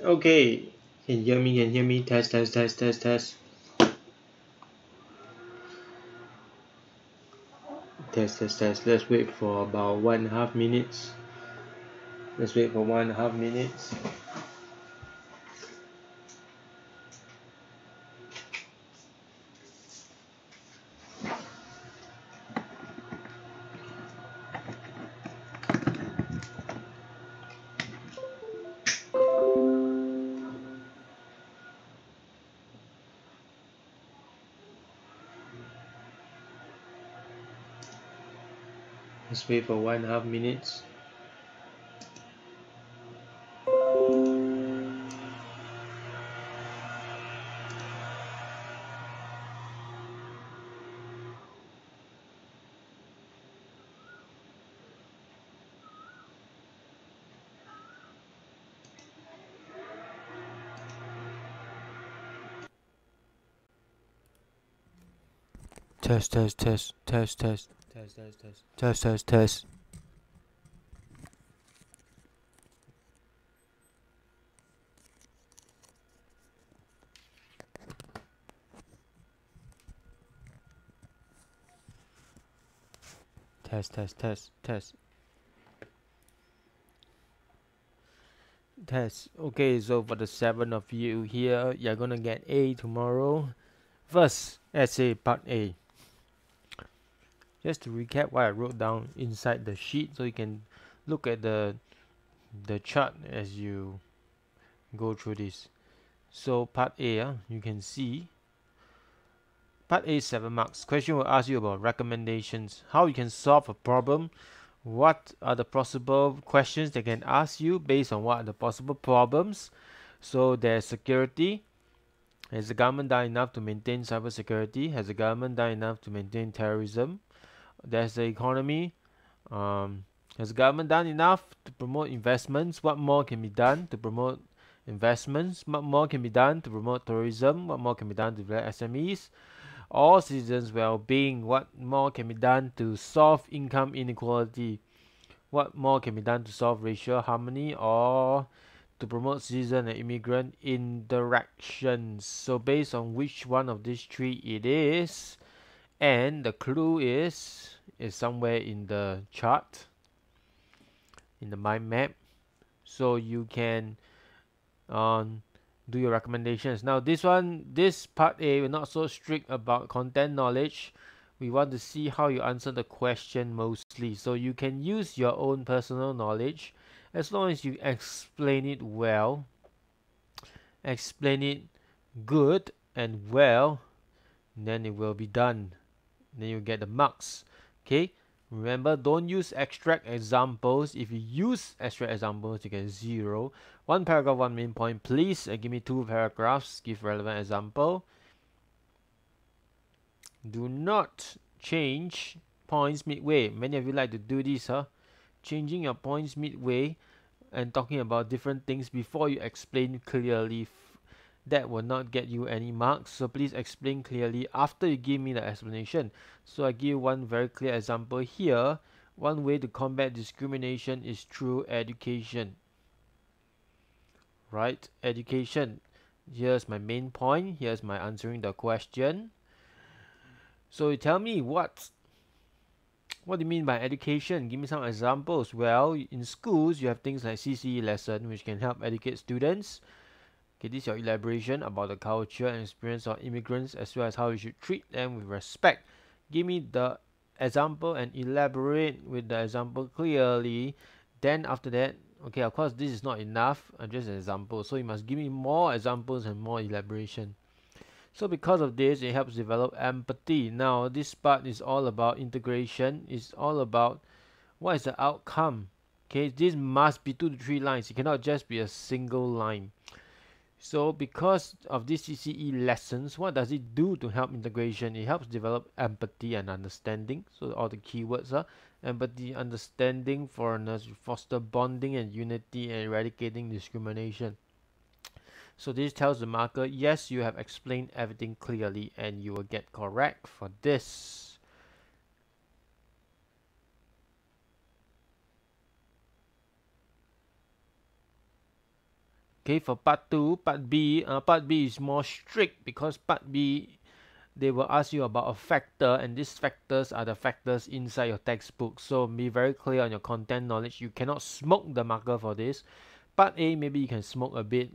Okay, can you hear me? Can you hear me? Test, test, test, test, test. Test, test, test. Let's wait for about 1.5 minutes. Let's wait for 1.5 minutes. Let's wait for 1.5 minutes. Test, test, test, test, test, test, test, test, test, test, test. Test, test, test, test. Test. Okay, so for the 7 of you here, you're gonna get A tomorrow. First, essay part A. Just to recap what I wrote down inside the sheet so you can look at the chart as you go through this. So part A, you can see part A is 7 marks. Question will ask you about recommendations, how you can solve a problem, what are the possible questions they can ask you based on what are the possible problems. So there's security. Has the government done enough to maintain cybersecurity? Has the government done enough to maintain terrorism? There's the economy. Has the government done enough to promote investments? What more can be done to promote investments? What more can be done to promote tourism? What more can be done to develop SMEs? All citizens' well-being. What more can be done to solve income inequality? What more can be done to solve racial harmony or to promote citizen and immigrant interactions? So based on which one of these three it is, and the clue is somewhere in the chart, in the mind map, so you can do your recommendations. Now this part A, we're not so strict about content knowledge. We want to see how you answer the question mostly, so you can use your own personal knowledge as long as you explain it well, explain it good and well, then it will be done, then you get the marks. Okay, remember, don't use extract examples. If you use extract examples, you get 0. 1 paragraph, 1 main point. Please give me 2 paragraphs, give relevant example. Do not change points midway. Many of you like to do this, changing your points midway and talking about different things before you explain clearly. That will not get you any marks, so please explain clearly after you give me the explanation. So I give one very clear example here. One way to combat discrimination is through education. Right? Education. Here's my main point. Here's my answering the question. So you tell me what do you mean by education? Give me some examples. Well, in schools you have things like CCE lesson, which can help educate students. Okay, this is your elaboration about the culture and experience of immigrants, as well as how you should treat them with respect. Give me the example and elaborate with the example clearly. Then after that, okay, of course this is not enough, just an example, so you must give me more examples and more elaboration. So because of this, it helps develop empathy. Now this part is all about integration. It's all about what is the outcome. Okay, this must be 2 to 3 lines. It cannot just be a single line. So because of these CCE lessons, what does it do to help integration? It helps develop empathy and understanding. So all the keywords are empathy, understanding foreigners, foster bonding and unity, and eradicating discrimination. So this tells the marker, yes, you have explained everything clearly, and you will get correct for this. Okay, for part 2, part B is more strict, because part B, they will ask you about a factor, and these factors are the factors inside your textbook. So be very clear on your content knowledge. You cannot smoke the marker for this. Part A, maybe you can smoke a bit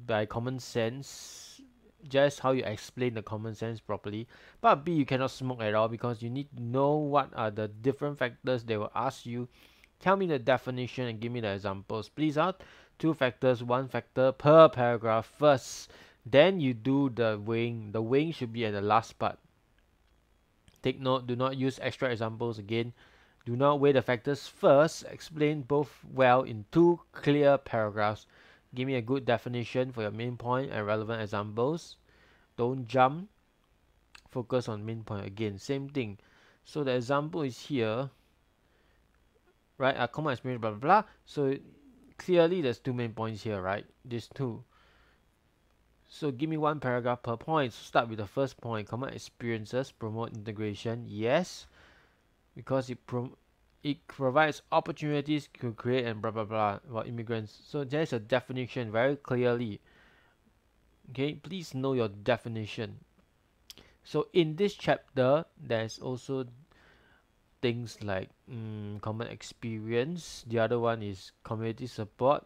by common sense, just how you explain the common sense properly. Part B, you cannot smoke at all, because you need to know what are the different factors they will ask you. Tell me the definition and give me the examples. Please out 2 factors, 1 factor per paragraph first. Then you do the weighing. The weighing should be at the last part. Take note, do not use extra examples again. Do not weigh the factors first. Explain both well in 2 clear paragraphs. Give me a good definition for your main point and relevant examples. Don't jump. Focus on main point again. Same thing. So the example is here. Right? A common experience, blah, blah, blah. So clearly there's 2 main points here, right? These 2. So give me one paragraph per point. So start with the first point. Common experiences promote integration. Yes, because it provides opportunities to create and blah blah blah about immigrants. So there's a definition very clearly. Okay, please know your definition. So in this chapter, there's also things like common experience. The other one is community support.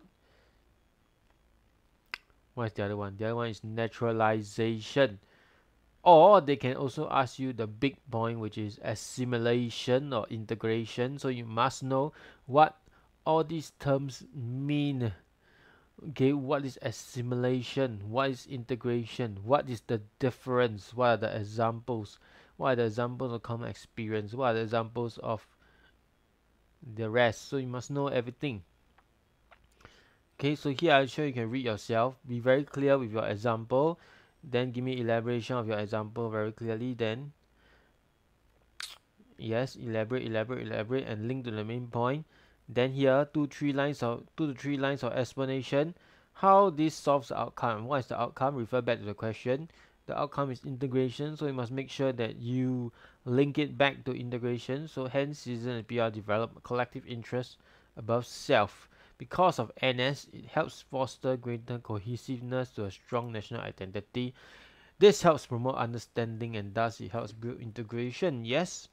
What is the other one? The other one is naturalization. Or they can also ask you the big point, which is assimilation or integration. So you must know what all these terms mean. Okay, what is assimilation? What is integration? What is the difference? What are the examples? What are the examples of common experience? What are the examples of the rest? So you must know everything. Okay, so here I'm sure you can read yourself. Be very clear with your example. Then give me elaboration of your example very clearly. Then yes, elaborate, and link to the main point. Then here, two to three lines of explanation. How this solves the outcome. What is the outcome? Refer back to the question. The outcome is integration, so you must make sure that you link it back to integration. So hence, citizen and PR develop collective interest above self. Because of NS, it helps foster greater cohesiveness to a strong national identity. This helps promote understanding and thus it helps build integration. Yes,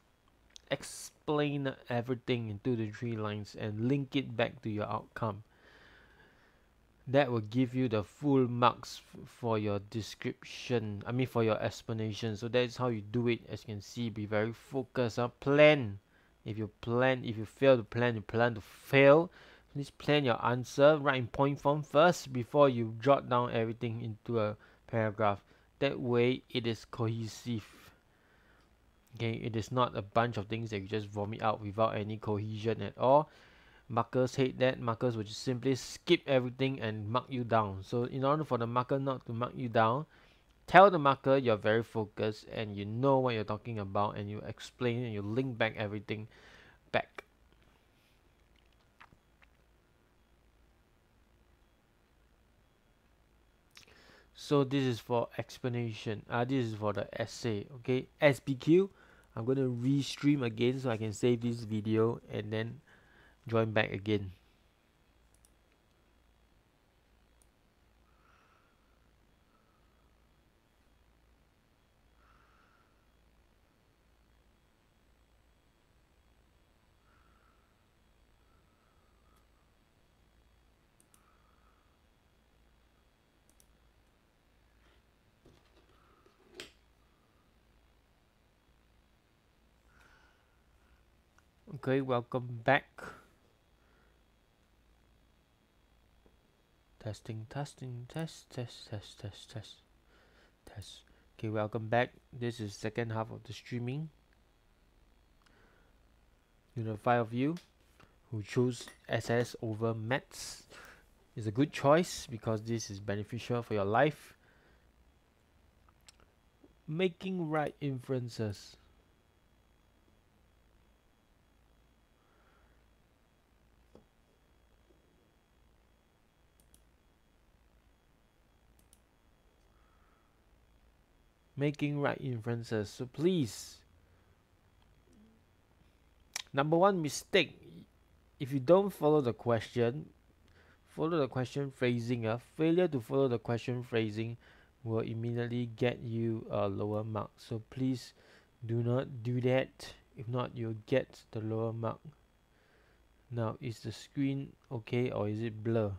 explain everything into the three lines and link it back to your outcome. That will give you the full marks for your description, for your explanation. So that's how you do it. As you can see, be very focused. Plan. If you fail to plan, you plan to fail. Please plan your answer, write in point form first before you jot down everything into a paragraph. That way it is cohesive. Okay, it is not a bunch of things that you just vomit out without any cohesion at all. Markers hate that. Markers will just simply skip everything and mark you down. So in order for the marker not to mark you down, tell the marker you're very focused and you know what you're talking about, and you explain and you link back everything back. So this is for explanation. This is for the essay. Okay, SBQ. I'm going to restream again so I can save this video and then join back again. Okay, welcome back. Testing, test. Okay, welcome back. This is second half of the streaming. The 5 of you who choose SS over Maths is a good choice because this is beneficial for your life. Making right inferences. Making right inferences. So please, number one mistake, if you don't follow the question phrasing. Failure to follow the question phrasing will immediately get you a lower mark. So please do not do that. If not, you'll get the lower mark. Now, is the screen okay or is it blur?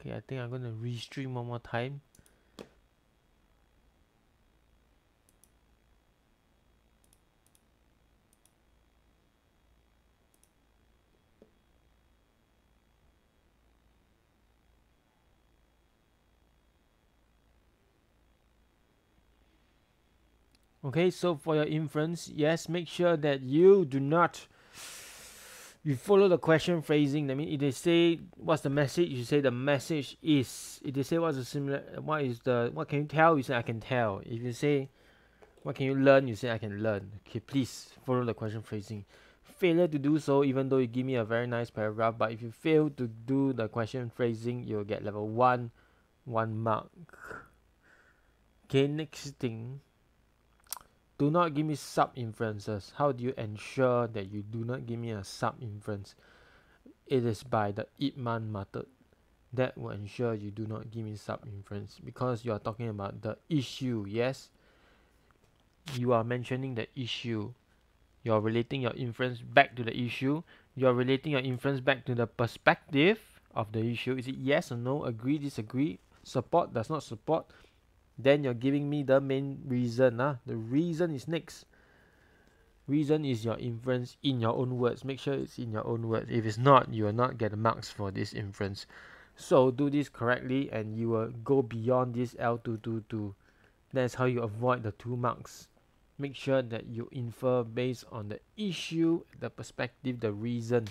Okay, I think I'm gonna restream one more time. Okay, so for your inference, yes, make sure that you do not you follow the question phrasing. That means if they say what's the message, you say the message is. If they say what's the similar, what can you tell, you say I can tell. If you say what can you learn, you say I can learn. Okay, please follow the question phrasing. Failure to do so, even though you give me a very nice paragraph, but if you fail to do the question phrasing, you'll get level 1, 1 mark. Okay, next thing, do not give me sub inferences. How do you ensure that you do not give me a sub inference? It is by the Ipman method. That will ensure you do not give me sub inference, because you are talking about the issue. Yes, you are mentioning the issue. You're relating your inference back to the issue. You're relating your inference back to the perspective of the issue. Is it yes or no? Agree, disagree, support, does not support? Then you're giving me the main reason. The reason is next. Reason is your inference in your own words. Make sure it's in your own words. If it's not, you will not get marks for this inference. So do this correctly and you will go beyond this L222. That's how you avoid the 2 marks. Make sure that you infer based on the issue, the perspective, the reason.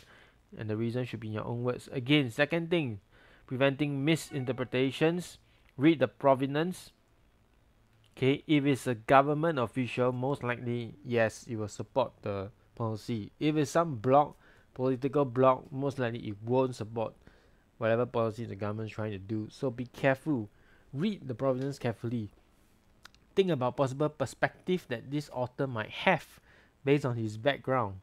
And the reason should be in your own words. Again, second thing, preventing misinterpretations. Read the provenance. Okay, if it's a government official, most likely, yes, it will support the policy. If it's some bloc, political bloc, most likely it won't support whatever policy the government is trying to do. So be careful. Read the provenance carefully. Think about possible perspective that this author might have based on his background.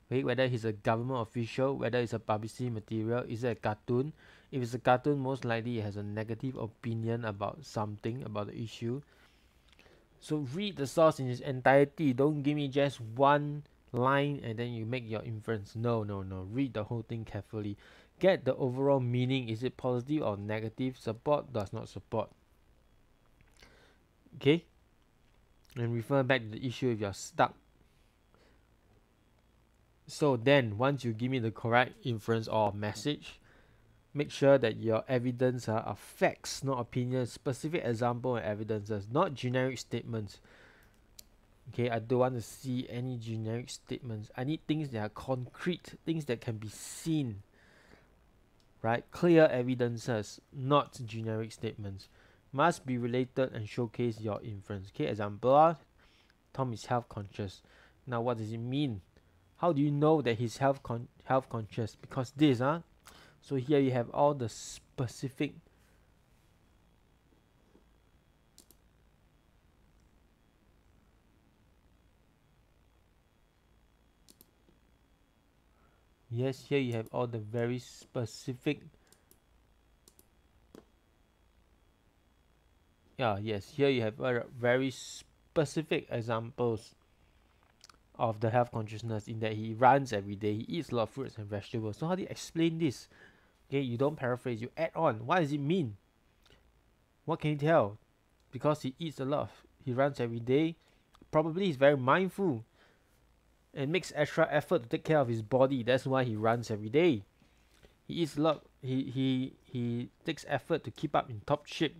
Okay, whether he's a government official, whether it's a publicity material, is it a cartoon? If it's a cartoon, most likely it has a negative opinion about something, about the issue. So read the source in its entirety. Don't give me just one line and then you make your inference. No, no, no. Read the whole thing carefully. Get the overall meaning. Is it positive or negative? Support, does not support. Okay? And refer back to the issue if you're stuck. So then, once you give me the correct inference or message, make sure that your evidence are facts, not opinions, specific example and evidences, not generic statements. Okay, I don't want to see any generic statements. I need things that are concrete, things that can be seen, right? Clear evidences, not generic statements. Must be related and showcase your inference. Okay, example, Tom is health conscious. Now, what does it mean? How do you know that he's health conscious? Because this, so here you have all the specific. Yes, here you have all the very specific. Yeah, yes, here you have very specific examples of the health consciousness, in that he runs every day, he eats a lot of fruits and vegetables. So how do you explain this? Okay, you don't paraphrase, you add on. What does it mean? What can you tell? Because he eats a lot, he runs every day, probably he's very mindful and makes extra effort to take care of his body. That's why he runs every day. He eats a lot. He takes effort to keep up in top shape,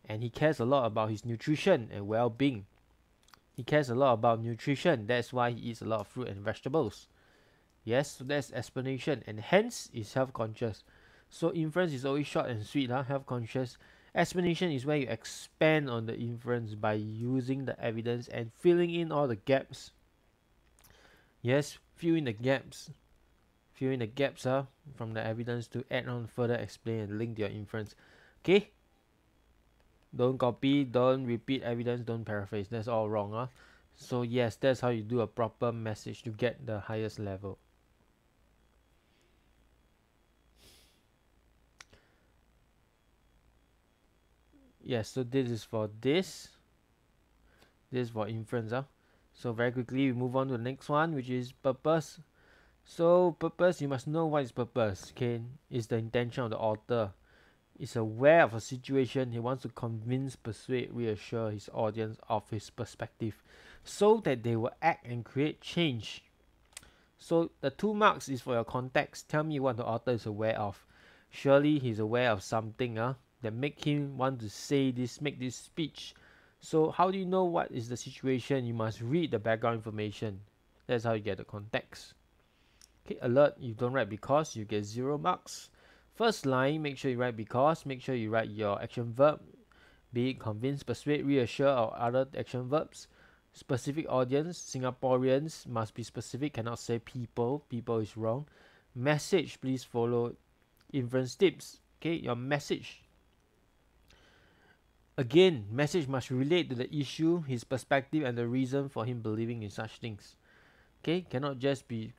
and he cares a lot about his nutrition and well-being. He cares a lot about nutrition. That's why he eats a lot of fruit and vegetables. Yes, so that's explanation, and hence is health-conscious. So inference is always short and sweet. Health-conscious. Explanation is where you expand on the inference by using the evidence and filling in all the gaps. Yes, fill in the gaps. Fill in the gaps from the evidence to add on, further explain and link to your inference. Okay? Don't copy, don't repeat evidence, don't paraphrase. That's all wrong. So yes, that's how you do a proper message to get the highest level. Yes, so this is for this. This is for inference. So very quickly we move on to the next one, which is purpose. So purpose, you must know what is purpose. Okay, it's the intention of the author. Is aware of a situation. He wants to convince, persuade, reassure his audience of his perspective so that they will act and create change. So the 2 marks is for your context. Tell me what the author is aware of. Surely he's aware of something that make him want to say this, make this speech. So how do you know what is the situation? You must read the background information. That's how you get the context. Okay, alert, you don't write because, you get 0 marks. First line, make sure you write because, make sure you write your action verb, be it convince, persuade, reassure, or other action verbs. Specific audience, Singaporeans must be specific, cannot say people, people is wrong. Message, please follow inference tips. Okay, your message. Again, message must relate to the issue, his perspective, and the reason for him believing in such things. Okay, cannot just be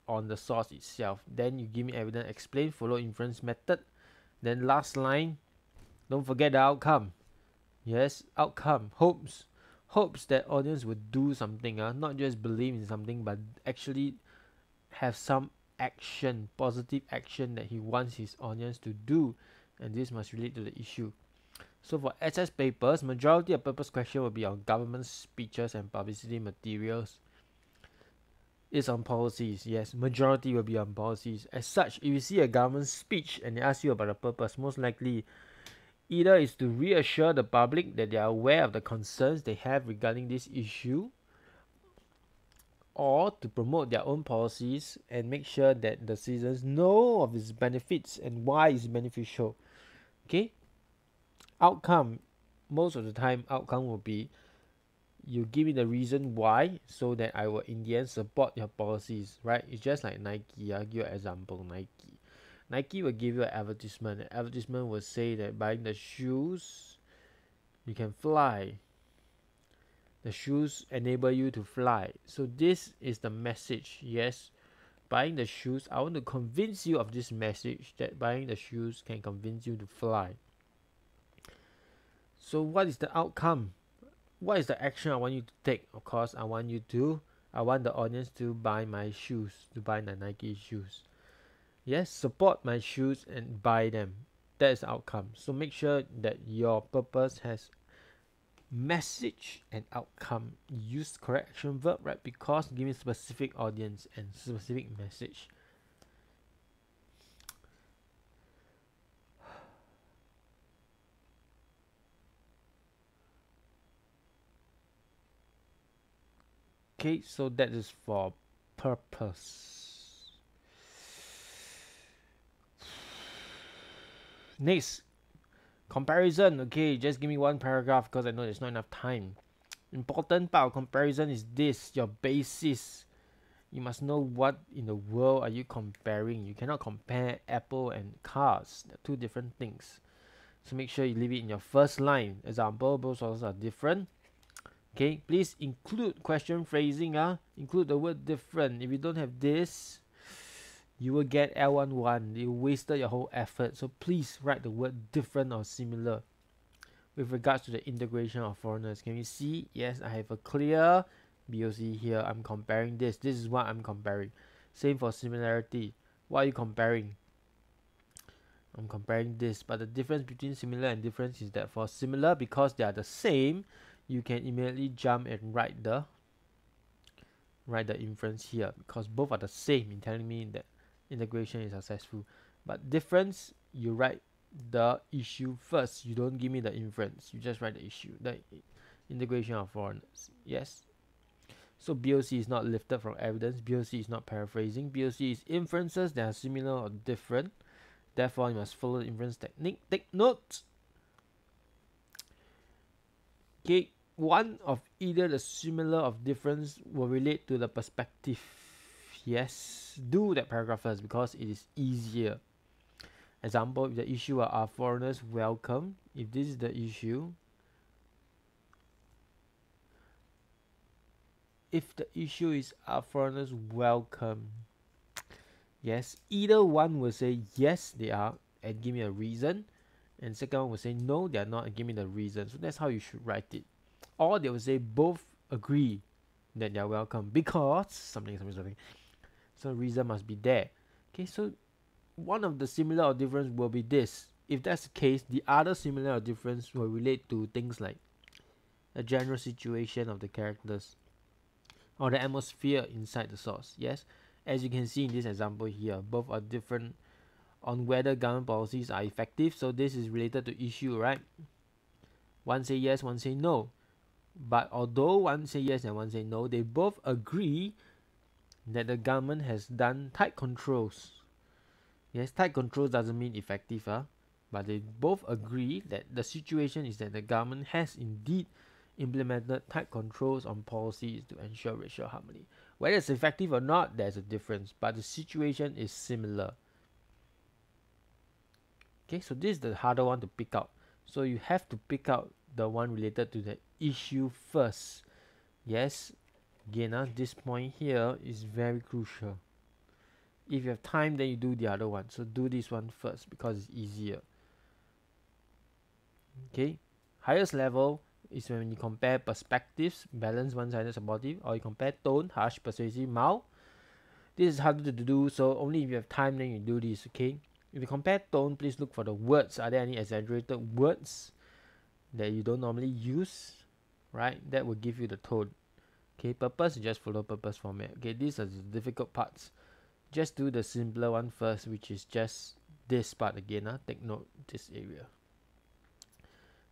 on the source itself. Then you give me evidence, explain, follow inference method. Then last line, don't forget the outcome. Yes, outcome, hopes that audience would do something, not just believe in something, but actually have some action, positive action that he wants his audience to do, and this must relate to the issue. So for SS papers, majority of purpose question will be on government speeches and publicity materials. Is on policies. Yes, majority will be on policies. As such, if you see a government speech and they ask you about the purpose, most likely either is to reassure the public that they are aware of the concerns they have regarding this issue, or to promote their own policies and make sure that the citizens know of its benefits and why it's beneficial. Okay, outcome, most of the time outcome will be you give me the reason why so that I will in the end support your policies, right? It's just like Nike. I'll give you an example. Nike will give you an advertisement. The advertisement will say that buying the shoes you can fly. The shoes enable you to fly. So this is the message. Yes, buying the shoes, I want to convince you of this message that buying the shoes can convince you to fly. So what is the outcome? What is the action I want you to take? Of course, I want the audience to buy my shoes, to buy the Nike shoes. Yes, support my shoes and buy them. That is the outcome. So make sure that your purpose has message and outcome. Use correct action verb, right? Because give me specific audience and specific message. Okay, so that is for purpose. Next, comparison. Okay, just give me one paragraph because I know there's not enough time. Important part of comparison is this, your basis. You must know what in the world are you comparing. You cannot compare apple and cars. They're two different things. So make sure you leave it in your first line. Example, both sources are different. Okay, please include question phrasing. Include the word different. If you don't have this, you will get L11. You wasted your whole effort. So please write the word different or similar with regards to the integration of foreigners. Can you see? Yes, I have a clear BOC here. I'm comparing this. This is what I'm comparing. Same for similarity. What are you comparing? I'm comparing this. But the difference between similar and difference is that for similar, because they are the same, you can immediately jump and write the inference here, because both are the same in telling me that integration is successful. But difference, you write the issue first. You don't give me the inference. You just write the issue, the integration of foreigners. Yes. So BOC is not lifted from evidence. BOC is not paraphrasing. BOC is inferences that are similar or different. Therefore, you must follow the inference technique. Take note. Okay, one of either the similar or difference will relate to the perspective. Yes, do that paragraph first because it is easier. Example, if the issue are foreigners welcome, if this is the issue, if the issue is are foreigners welcome, yes, either one will say yes they are and give me a reason, and second one will say no they are not and give me the reason. So that's how you should write it. Or they will say both agree that they are welcome because something. So reason must be there. Okay, so one of the similar or difference will be this. If that's the case, the other similar or difference will relate to things like the general situation of the characters or the atmosphere inside the source. Yes, as you can see in this example here, both are different on whether government policies are effective. So this is related to issue, right? One say yes, one say no. But although one say yes and one say no, they both agree that the government has done tight controls. Yes, tight controls doesn't mean effective, but they both agree that the situation is that the government has indeed implemented tight controls on policies to ensure racial harmony. Whether it's effective or not, there's a difference, but the situation is similar. Okay, so this is the harder one to pick out. So you have to pick out the one related to the issue first. Yes, again, this point here is very crucial. If you have time, then you do the other one. So do this one first because it's easier. Okay, highest level is when you compare perspectives, balanced, one-sided, supportive, or you compare tone, harsh, persuasive, mild. This is harder to do, so only if you have time then you do this. Okay, if you compare tone, please look for the words. Are there any exaggerated words that you don't normally use? Right, that will give you the tone. Okay, purpose, just follow purpose format. Okay, these are the difficult parts. Just do the simpler one first, which is just this part again. Take note this area.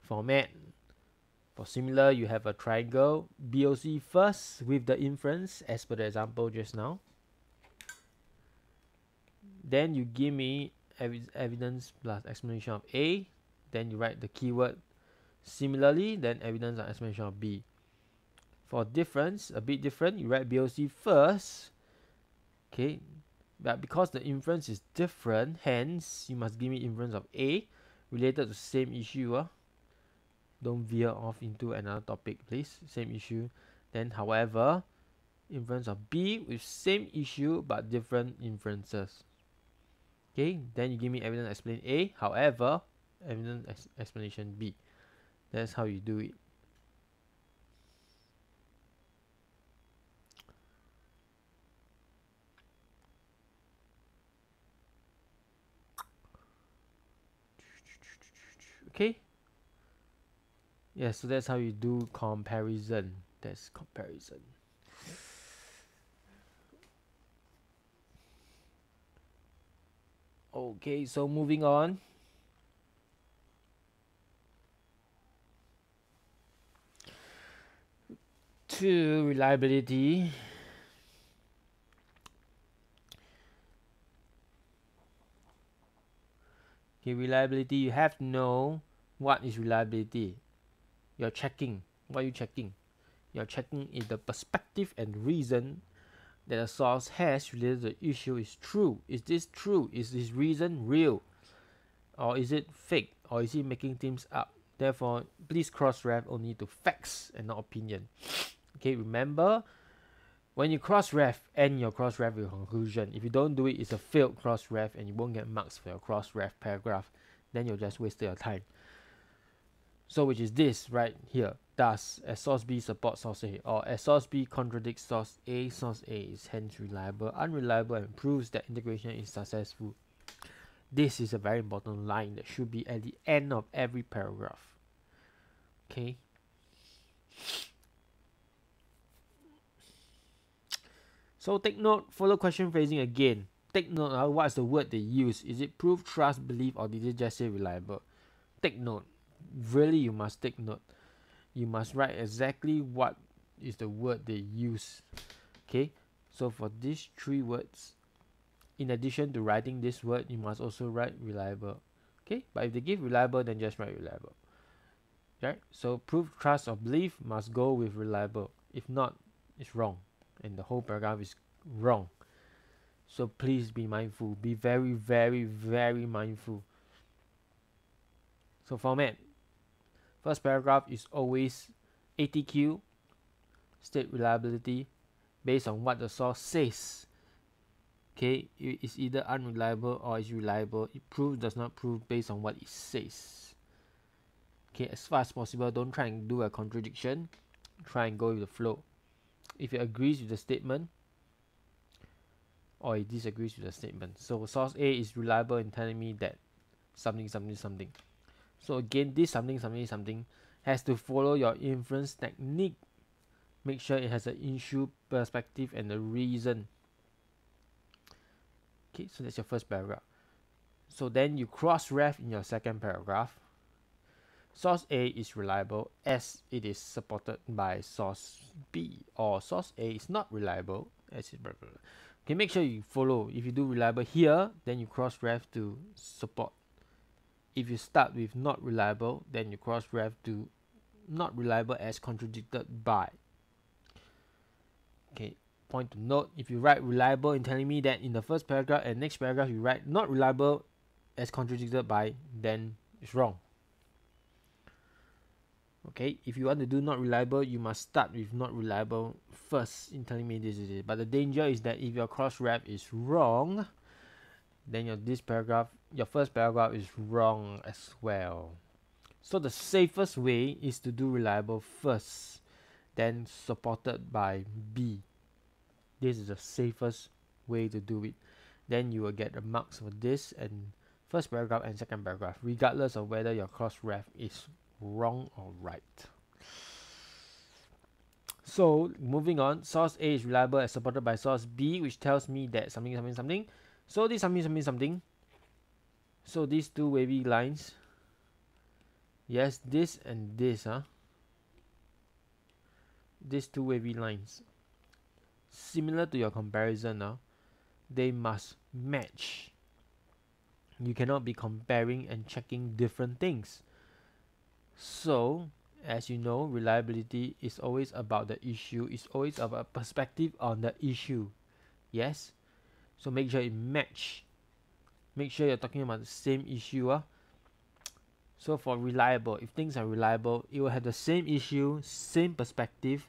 Format. For similar, you have a triangle. BOC first with the inference as per the example just now. Then you give me evidence plus explanation of A. Then you write the keyword similarly, then evidence and explanation of B. For difference, a bit different, you write BOC first. Okay, but because the inference is different, hence you must give me inference of A related to same issue. Don't veer off into another topic, please. Same issue. Then, however, inference of B with same issue but different inferences. Okay, then you give me evidence explain A, however, evidence explanation B. That's how you do it. Okay. Yeah, so that's how you do comparison. That's comparison. Okay, so moving on. To reliability. Okay, reliability, you have to know what is reliability. You're checking. What are you checking? You're checking if the perspective and reason that a source has related to the issue is true. Is this true? Is this reason real? Or is it fake? Or is he making things up? Therefore, please cross-ref only to facts and not opinion. Okay, remember, when you cross-ref, end your cross-ref with conclusion. If you don't do it, it's a failed cross-ref and you won't get marks for your cross-ref paragraph. Then you'll just waste your time. So which is this right here. Thus, as source B supports source A, or as source B contradicts source A is hence reliable, unreliable, and proves that integration is successful. This is a very important line that should be at the end of every paragraph. Okay. So take note, follow question phrasing again. Take note of what's the word they use. Is it proof, trust, belief, or did they just say reliable? Take note. Really, you must take note. You must write exactly what is the word they use. Okay, so for these three words, in addition to writing this word, you must also write reliable. Okay, but if they give reliable, then just write reliable. Right, so proof, trust, or belief must go with reliable. If not, it's wrong, and the whole paragraph is wrong. So please be mindful. Be very, very, very mindful. So format. First paragraph is always ATQ, state reliability, based on what the source says. Okay, it is either unreliable or is reliable. It proves, does not prove, based on what it says. Okay, as far as possible, don't try and do a contradiction. Try and go with the flow. If it agrees with the statement or it disagrees with the statement. So source A is reliable in telling me that something, something, something. So again, this something, something, something has to follow your inference technique. Make sure it has an issue, perspective, and a reason. Okay, so that's your first paragraph. So then you cross-ref in your second paragraph. source A is reliable as it is supported by source B, or source A is not reliable as it blah, blah, blah. Okay, make sure you follow. If you do reliable here, then you cross ref to support. If you start with not reliable, then you cross ref to not reliable as contradicted by. Okay, point to note, if you write reliable and telling me that in the first paragraph and next paragraph you write not reliable as contradicted by, then it's wrong. Okay, if you want to do not reliable, you must start with not reliable first in telling me this is it. But the danger is that if your cross ref is wrong, then your first paragraph is wrong as well. So the safest way is to do reliable first, then supported by B. This is the safest way to do it. Then you will get the marks for this and first paragraph and second paragraph, regardless of whether your cross ref is wrong or right. So moving on, source A is reliable as supported by source B, which tells me that something. So this something. So these two wavy lines, yes, this and this, these two wavy lines, similar to your comparison, they must match. You cannot be comparing and checking different things. So as you know, reliability is always about the issue, it's always about perspective on the issue. Yes, so make sure it match. Make sure you're talking about the same issue. So for reliable, if things are reliable, it will have the same issue, same perspective,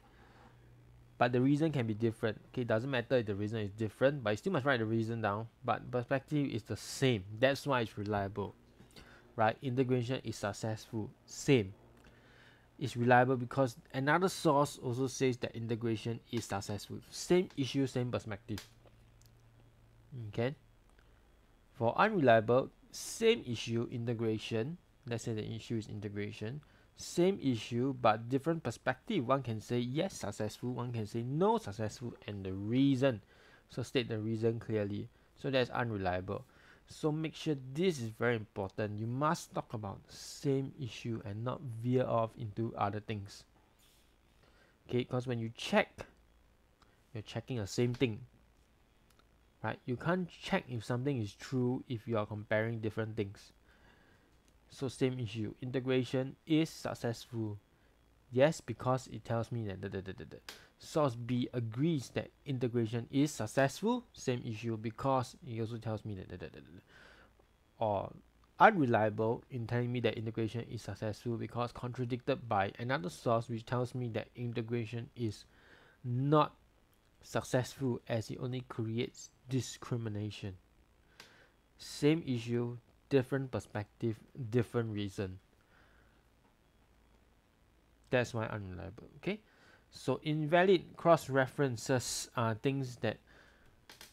but the reason can be different. Okay, doesn't matter if the reason is different, but you still must write the reason down, but perspective is the same. That's why it's reliable, right? Integration is successful, same. It's reliable because another source also says that integration is successful. Same issue, same perspective. Okay. For unreliable, same issue, integration. Let's say the issue is integration. Same issue but different perspective. One can say yes, successful. One can say no, successful, and the reason. So state the reason clearly. So that's unreliable. So make sure this is very important. You must talk about the same issue and not veer off into other things. Okay, because when you check, you're checking the same thing. Right? You can't check if something is true if you are comparing different things. So same issue. Integration is successful. Yes, because it tells me that source B agrees that integration is successful. Same issue because it also tells me that or unreliable in telling me that integration is successful because contradicted by another source which tells me that integration is not successful as it only creates discrimination. Same issue, different perspective, different reason. That's why unreliable. Okay, so invalid cross references are things that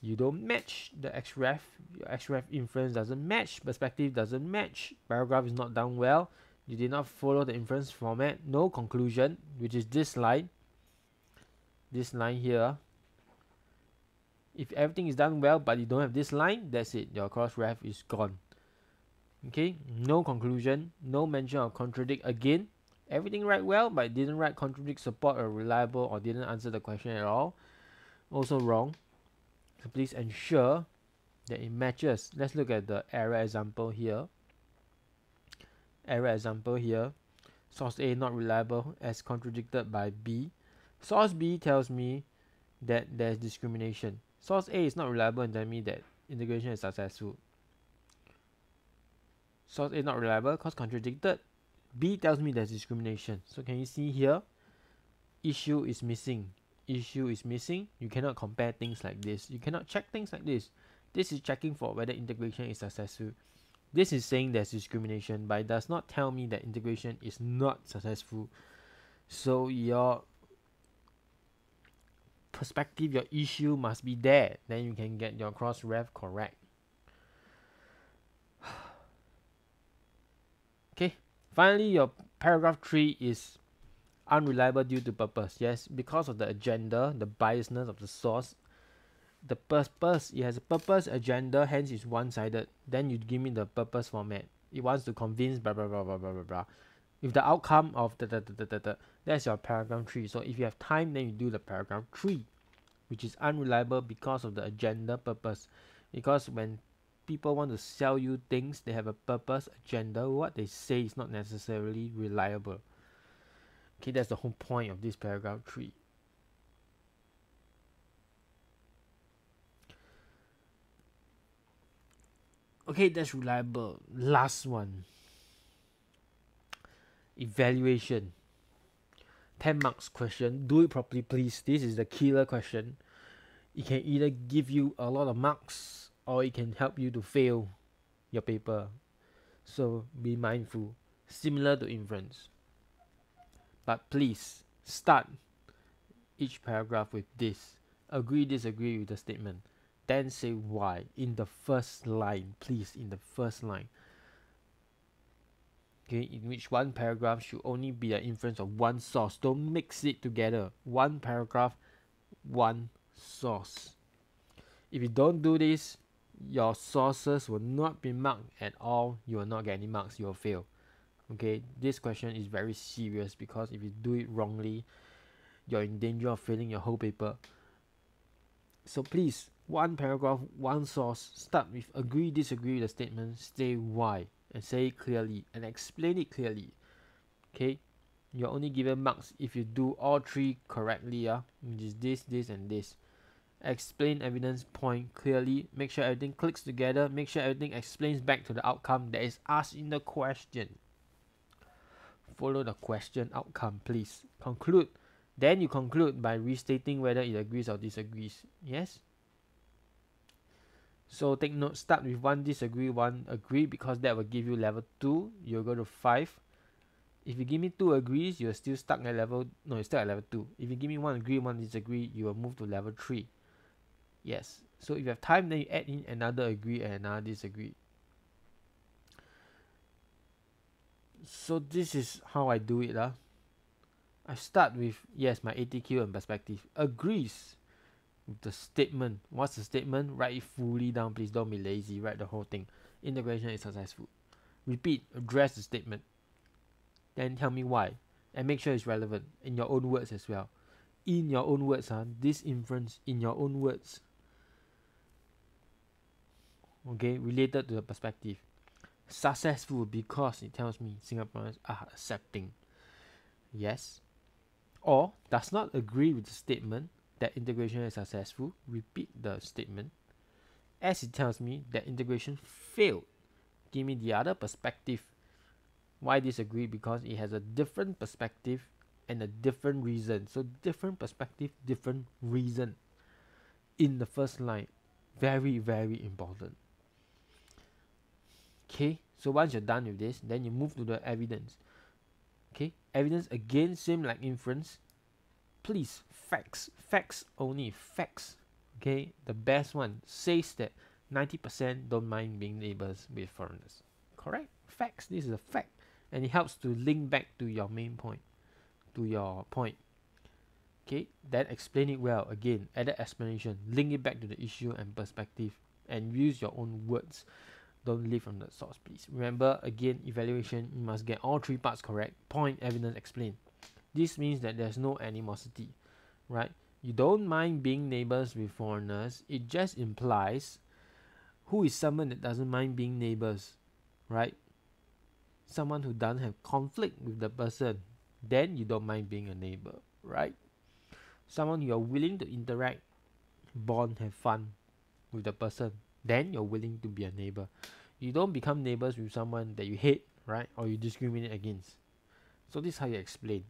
you don't match the xref. Your xref inference doesn't match, perspective doesn't match, paragraph is not done well, you did not follow the inference format, no conclusion, which is this line here. If everything is done well but you don't have this line, that's it, your cross ref is gone. Okay, no conclusion, no mention of contradict again. Everything write well but didn't write contradict, support, or reliable, or didn't answer the question at all. Also wrong. So please ensure that it matches. Let's look at the error example here. Source A not reliable as contradicted by B. Source B tells me that there's discrimination. Source A is not reliable and tells me that integration is successful. Source A not reliable because contradicted. B tells me there's discrimination. So can you see here? Issue is missing. You cannot compare things like this. You cannot check things like this. This is checking for whether integration is successful. This is saying there's discrimination, but it does not tell me that integration is not successful. So your perspective, your issue must be there. Then you can get your cross ref correct. Okay. Finally, your paragraph 3 is unreliable due to purpose. Yes, because of the agenda, the biasness of the source. The purpose, it has a purpose, agenda, hence it's one-sided. Then you give me the purpose format. It wants to convince blah blah blah blah blah blah blah. with the outcome of that's your paragraph 3. So if you have time, then you do the paragraph 3, which is unreliable because of the agenda purpose. Because when people want to sell you things, they have a purpose, agenda. What they say is not necessarily reliable. Okay, that's the whole point of this paragraph 3. Okay, that's reliable. Last one. Evaluation. 10 marks question. Do it properly, please. This is the killer question. It can either give you a lot of marks or it can help you to fail your paper. So be mindful. Similar to inference. But please start each paragraph with this. Agree, disagree with the statement. Then say why in the first line. Please, in the first line. Okay, in which one paragraph should only be an inference of one source. Don't mix it together. One paragraph, one source. If you don't do this, your sources will not be marked at all. You will not get any marks. You will fail. Okay, this question is very serious because if you do it wrongly, you're in danger of failing your whole paper. So please, one paragraph, one source. Start with agree, disagree with the statement. Say why and say it clearly and explain it clearly. Okay, you're only given marks if you do all 3 correctly. Which is this, and this. Explain evidence point clearly. Make sure everything clicks together. Make sure everything explains back to the outcome that is asked in the question. Follow the question outcome, please. Conclude. Then you conclude by restating whether it agrees or disagrees. Yes? So take note, start with 1 disagree, 1 agree, because that will give you level 2. You'll go to 5. If you give me 2 agrees, you're still stuck at level, no, you're still at level 2. If you give me 1 agree, 1 disagree, you will move to level 3. Yes. So if you have time, then you add in another agree and another disagree. So this is how I do it. I start with, yes, my ATQ and perspective. Agrees with the statement. What's the statement? Write it fully down, please. Don't be lazy. Write the whole thing. Integration is successful. Repeat. Address the statement. Then tell me why. And make sure it's relevant. In your own words as well. In your own words. This inference in your own words. Okay, related to the perspective. Successful because it tells me Singaporeans are accepting. Yes. Or does not agree with the statement that integration is successful. Repeat the statement. As it tells me that integration failed. Give me the other perspective. Why disagree? Because it has a different perspective and a different reason. So different perspective, different reason. In the first line. Very, very important. Okay, so once you're done with this, then you move to the evidence. Okay, evidence again, same like inference. Please, facts only, facts. Okay, the best one says that 90% don't mind being neighbors with foreigners. Correct? Facts, this is a fact. And it helps to link back to your main point, to your point. Okay, then explain it well. Again, added explanation, link it back to the issue and perspective, and use your own words. Don't leave from the source, please. Remember, again, evaluation, you must get all 3 parts correct. Point, evidence, explain. This means that there's no animosity, right? You don't mind being neighbors with foreigners. It just implies who is someone that doesn't mind being neighbors, right? Someone who doesn't have conflict with the person. Then you don't mind being a neighbor, right? Someone you're willing to interact, bond, have fun with the person. Then you're willing to be a neighbor. You don't become neighbors with someone that you hate, right? Or you discriminate against. So this is how you explain.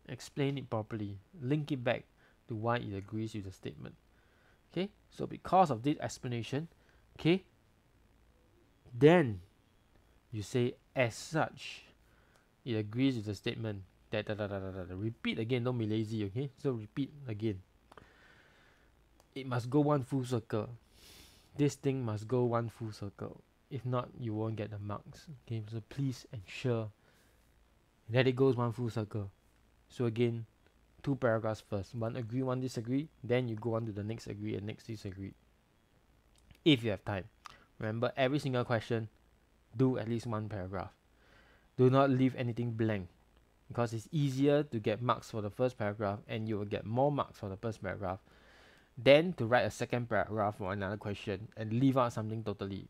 Explain it properly. Link it back to why it agrees with the statement. Okay? So because of this explanation, okay, then you say as such, it agrees with the statement. Repeat again, don't be lazy, okay? So repeat again. It must go one full circle. This thing must go one full circle. If not, you won't get the marks. Okay, so please ensure that it goes one full circle. So again, 2 paragraphs first. 1 agree, 1 disagree. Then you go on to the next agree and next disagree. If you have time. Remember, every single question, do at least 1 paragraph. Do not leave anything blank, because it's easier to get marks for the first paragraph and you will get more marks for the first paragraph than to write a second paragraph for another question and leave out something totally.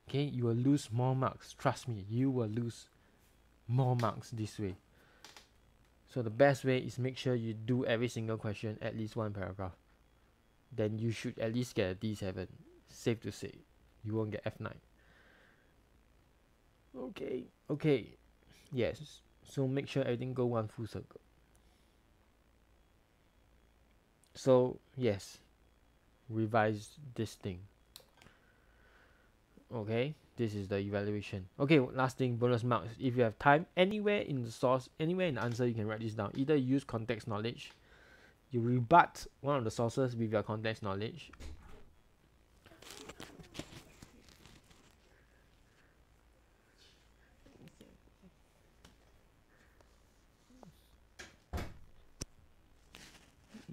Okay, you will lose more marks. Trust me, you will lose more marks this way. So the best way is make sure you do every single question at least one paragraph. Then you should at least get a D7. Safe to say, you won't get F9. Okay, yes. So make sure everything go one full circle. So yes, revise this thing. Okay, this is the evaluation. Okay, last thing, bonus marks. If you have time, anywhere in the source, anywhere in the answer, you can write this down. Either use context knowledge, you rebut one of the sources with your context knowledge.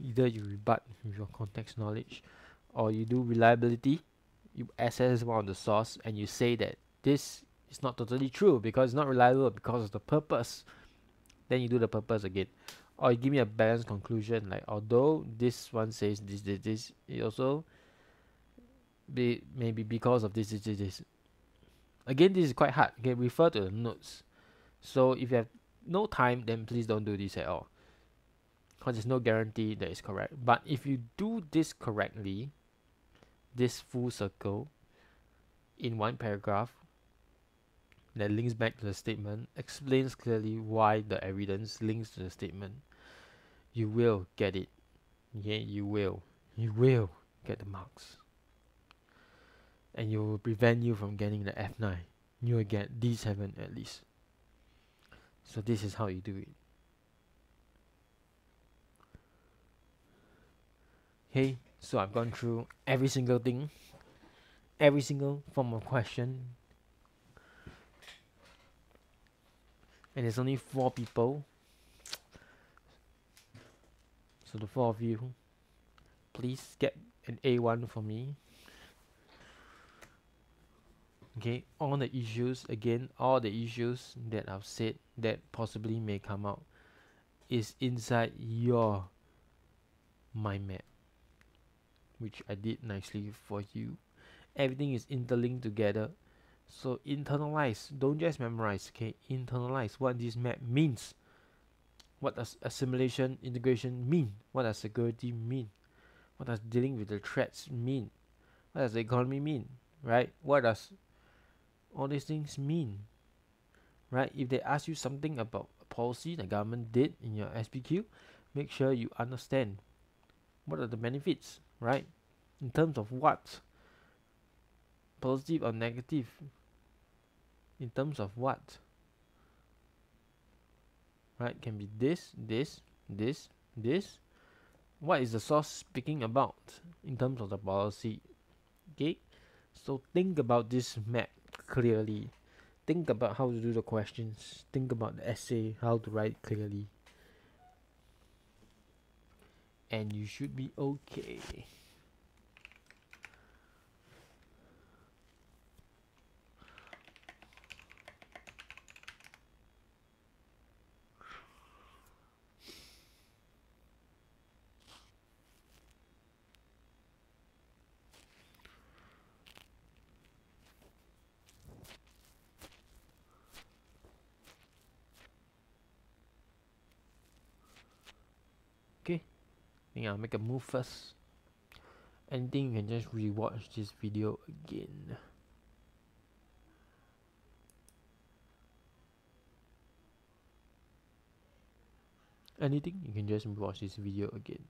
Either you rebut with your context knowledge, or you do reliability. You assess one of the source and you say that this is not totally true because it's not reliable because of the purpose. Then you do the purpose again, or you give me a balanced conclusion, like although this one says this, it also maybe because of this. Again, this is quite hard. Okay, refer to the notes. So if you have no time, then please don't do this at all, because there's no guarantee that it's correct. But if you do this correctly, this full circle in one paragraph that links back to the statement, explains clearly why the evidence links to the statement, you will get it. Yeah, you will get the marks, and you will prevent you from getting the F9. You will get D7 at least. So this is how you do it. Okay, so I've gone through every single thing, every single form of question, and there's only 4 people. So the 4 of you, please get an A1 for me. Okay, all the issues, again, all the issues that I've said that possibly may come out is inside your mind map, which I did nicely for you. Everything is interlinked together. So internalize, don't just memorize, okay? Internalize what this map means. What does assimilation, integration mean? What does security mean? What does dealing with the threats mean? What does the economy mean? Right? What does all these things mean? Right? If they ask you something about a policy the government did in your SPQ, make sure you understand what are the benefits, right? In terms of what? Positive or negative? In terms of what? Right? Can be this. What is the source speaking about in terms of the policy? Okay? So think about this map clearly. Think about how to do the questions. Think about the essay, how to write clearly. And you should be okay. Okay, I think I'll make a move first. Anything, you can just rewatch this video again. Anything, you can just watch this video again.